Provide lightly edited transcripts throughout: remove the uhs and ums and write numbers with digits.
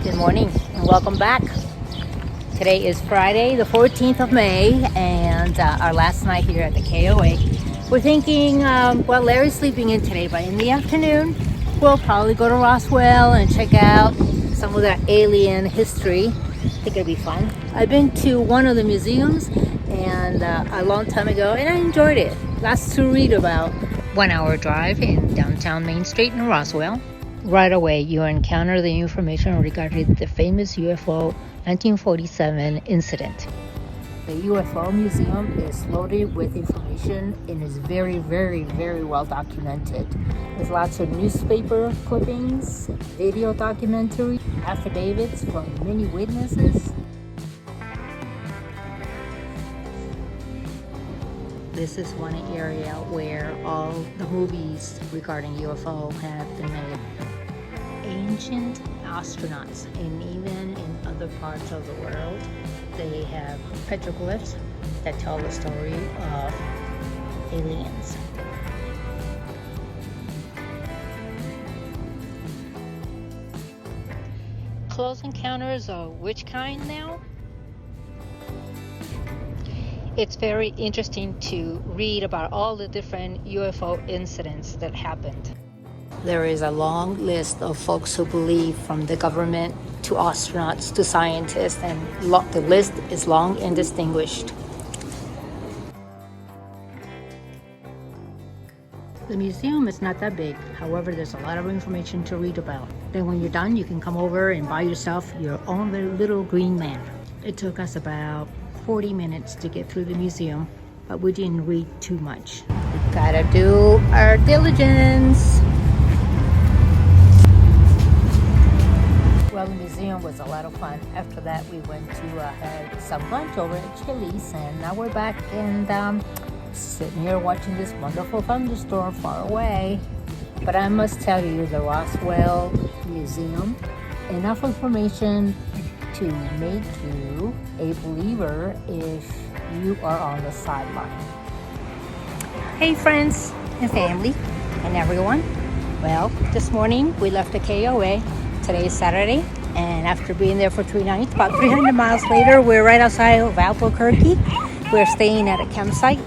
Good morning and welcome back. Today is Friday, the 14th of May, and our last night here at the KOA. We're thinking, well, Larry's sleeping in today, but in the afternoon, we'll probably go to Roswell and check out some of that alien history. I think it'll be fun. I've been to one of the museums and a long time ago, and I enjoyed it. Lots to read about. 1 hour drive in downtown Main Street in Roswell. Right away, you encounter the information regarding the famous UFO 1947 incident. The UFO Museum is loaded with information and is very, very, very well documented. There's lots of newspaper clippings, video documentary, affidavits from many witnesses. This is one area where all the movies regarding UFO have been made. Ancient astronauts, and even in other parts of the world, they have petroglyphs that tell the story of aliens. Close encounters of which kind now? It's very interesting to read about all the different UFO incidents that happened. There is a long list of folks who believe, from the government to astronauts to scientists, and the list is long and distinguished. The museum is not that big, however, there's a lot of information to read about. Then when you're done, you can come over and buy yourself your own little green man. It took us about 40 minutes to get through the museum, but we didn't read too much. We gotta do our diligence. Well, the museum was a lot of fun. After that, we went to have some lunch over at Chili's, and now we're back and sitting here watching this wonderful thunderstorm far away. But I must tell you, the Roswell Museum, enough information to make you a believer if you are on the sideline. Hey friends and family and everyone. Well, this morning we left the KOA. Today is Saturday, and after being there for 3 nights, about 300 miles later, we're right outside of Albuquerque. We're staying at a campsite.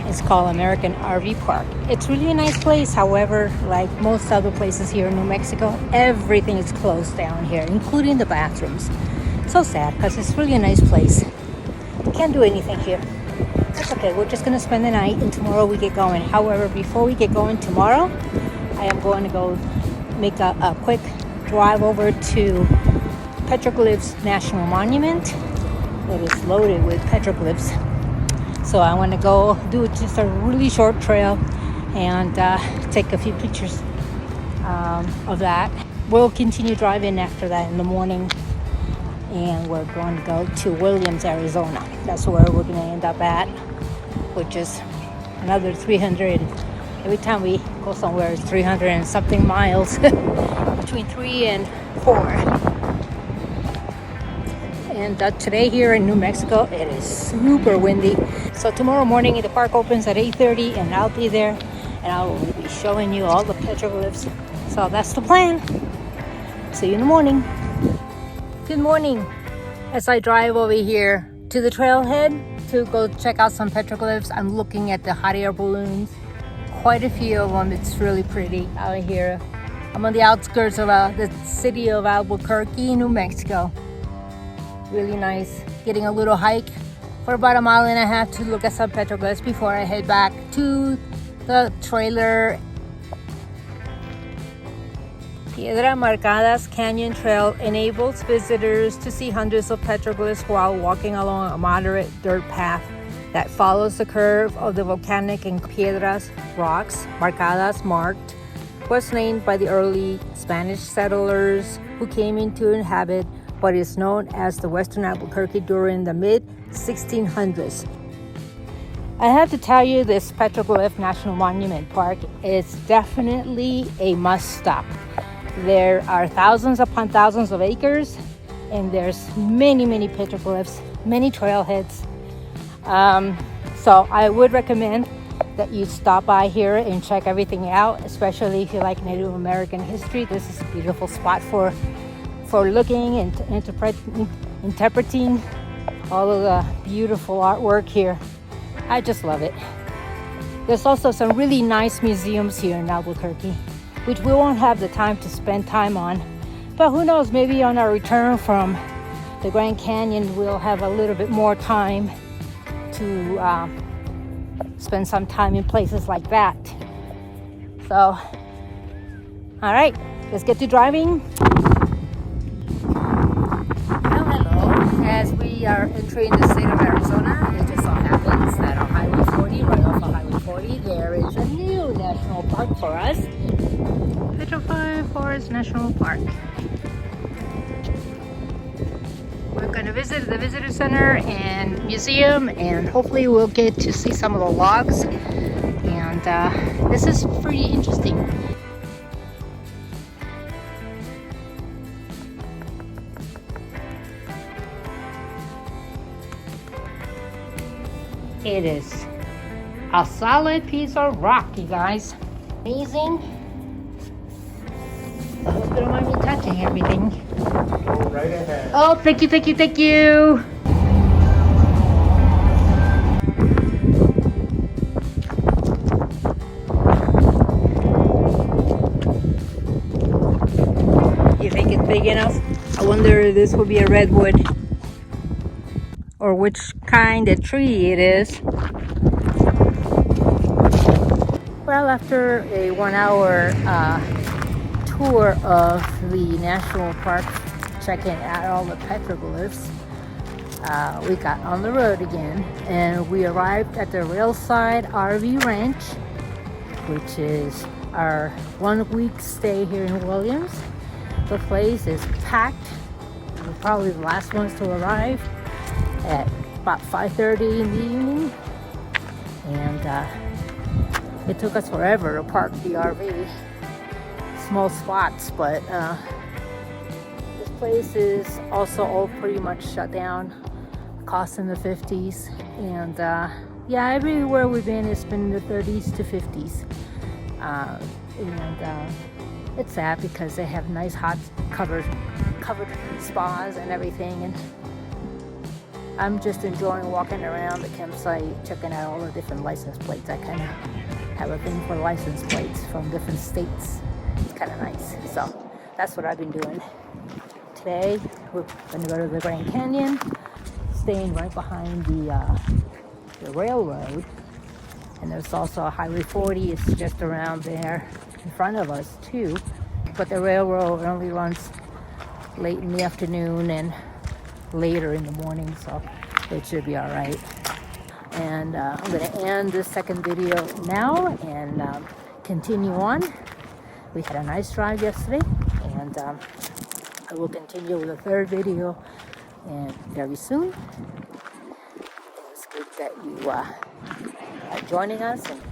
It's called American RV Park. It's really a nice place. However, like most other places here in New Mexico, everything is closed down here, including the bathrooms. So sad, because it's really a nice place. We can't do anything here. That's okay. We're just going to spend the night, and tomorrow we get going. However, before we get going tomorrow, I am going to go make a quick drive over to Petroglyphs National Monument. It is loaded with petroglyphs. So I want to go do just a really short trail and take a few pictures of that. We'll continue driving after that in the morning, and we're going to go to Williams, Arizona. That's where we're going to end up at, which is another 300. Every time we go somewhere, it's 300 and something miles, between 3 and 4. And today here in New Mexico, it is super windy. So tomorrow morning, the park opens at 8:30, and I'll be there, and I will be showing you all the petroglyphs. So that's the plan. See you in the morning. Good morning. As I drive over here to the trailhead to go check out some petroglyphs, I'm looking at the hot air balloons. Quite a few of them. It's really pretty out here. I'm on the outskirts of the city of Albuquerque, New Mexico. Really nice. Getting a little hike for about 1.5 miles to look at some petroglyphs before I head back to the trailer. Piedra Marcadas Canyon Trail enables visitors to see hundreds of petroglyphs while walking along a moderate dirt path that follows the curve of the volcanic and Piedras rocks. Marcadas, marked, was named by the early Spanish settlers who came in to inhabit what is known as the Western Albuquerque during the mid-1600s. I have to tell you, this Petroglyph National Monument Park is definitely a must-stop. There are thousands upon thousands of acres, and there's many, many petroglyphs, many trailheads. So I would recommend that you stop by here and check everything out, especially if you like Native American history. This is a beautiful spot for for looking and interpreting all of the beautiful artwork here. I just love it. There's also some really nice museums here in Albuquerque, which we won't have the time to spend time on. But who knows, maybe on our return from the Grand Canyon, we'll have a little bit more time to spend some time in places like that. So, all right, let's get to driving. As we are entering the state of Arizona, it just so happens that on Highway 40, right off of Highway 40, there is a new national park for us. Petrified Forest National Park. We're going to visit the visitor center and museum, and hopefully we'll get to see some of the logs. And this is pretty interesting. It is a solid piece of rock, you guys. Amazing. I hope you don't mind me touching everything. Go right ahead. Oh, thank you, thank you, thank you. You think it's big enough? I wonder if this will be a redwood, or which kind of tree it is. Well, after a 1-hour tour of the national park, checking out all the petroglyphs, we got on the road again, and we arrived at the Railside RV Ranch, which is our 1-week stay here in Williams. The place is packed. We're probably the last ones to arrive at about 5:30 in the evening, and it took us forever to park the RV. Small spots, but this place is also all pretty much shut down, cost in the 50s, and yeah, everywhere we've been it's been in the 30s to 50s, and it's sad because they have nice hot covered spas and everything, and I'm just enjoying walking around the campsite, checking out all the different license plates. I kind of have a thing for license plates from different states. It's kind of nice. So that's what I've been doing. Today we're going to go to the Grand Canyon, staying right behind the railroad. And there's also a Highway 40. It's just around there in front of us too. But the railroad only runs late in the afternoon and later in the morning, so it should be all right. And I'm going to end this second video now and continue on. We had a nice drive yesterday, and I will continue with the third video and very soon. It's good that you are joining us, and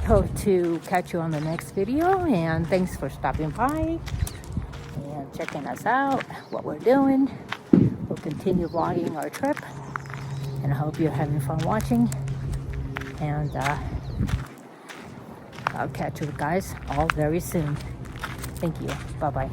hope to catch you on the next video. And thanks for stopping by and checking us out, what we're doing. We'll continue vlogging our trip, and I hope you're having fun watching. And I'll catch you guys all very soon. Thank you. Bye-bye.